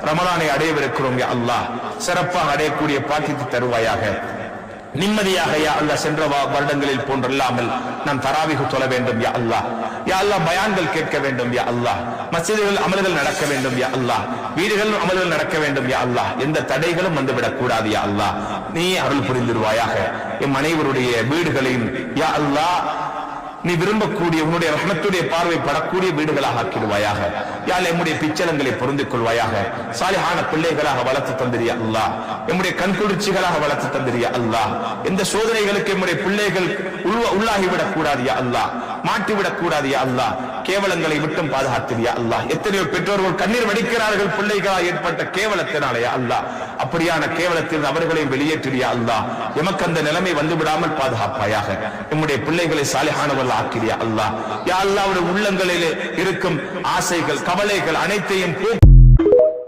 ரமலானை அடையவிருக்கிறோம் யா அல்லாஹ், சிறப்பாக அடையக்கூடிய பாக்கியத்தை தருவாயாக. நிம்மதியாக யா அல்லாஹ் சென்ற வருடங்களில் போன்றல்லாமல் நாம் தராவிஹ் தொழ வேண்டும் யா அல்லாஹ். யா அல்லாஹ் பயான்கள் கேட்க வேண்டும் யா அல்லாஹ். மஸ்ஜிதுகள் அமல்கள் நடக்க வேண்டும் யா அல்லாஹ். வீடுகளில் அமல்கள் நடக்க வேண்டும் யா அல்லாஹ். எந்த தடைகளும் வந்துவிடக் கூடாது யா அல்லாஹ். நீ அருள் புரிந்திருவாயாக. எம் அனைவருடைய வீடுகளையும் யா அல்லாஹ் நீ விரும்பக்கூடிய உன்னுடைய ரஹ்மத்துடைய பார்வை படக்கூடிய வீடுகளாக ஆக்கிடுவாயாக. யாழ் எம்முடைய பிச்சலங்களை பொருந்திக் கொள்வாயாக. சாலிஹான பிள்ளைகளாக வளர்த்து தந்திரியா அல்லாஹ். எம்முடைய கண்குளிர்ச்சிகளாக வளர்த்து தந்திரியா அல்லாஹ். எந்த சோதனைகளுக்கு எம்முடைய பிள்ளைகள் உள்ளாகிவிடக் கூடாதியா அல்லாஹ், மாட்டிவிடக் கூடாதியா அல்லாஹ். கேவலங்களை விட்டும் பாதுகாத்திரியா அல்லாஹ். எத்தனையோ பெற்றோர்கள் கண்ணீர் வடிக்கிறார்கள் பிள்ளைகளால் ஏற்பட்ட கேவலத்தினாலேயா அல்லாஹ். அப்படியான கேவலத்தில் அவர்களையும் வெளியேற்றியா அல்லாஹ். எமக்கு அந்த நிலைமை வந்துவிடாமல் பாதுகாப்பாயாக. நம்முடைய பிள்ளைகளை சாலிஹானவர்கள் ஆக்கிறியா அல்லாஹ். யா அல்லாஹ், உள்ளங்களிலே இருக்கும் ஆசைகள் கவலைகள் அனைத்தையும்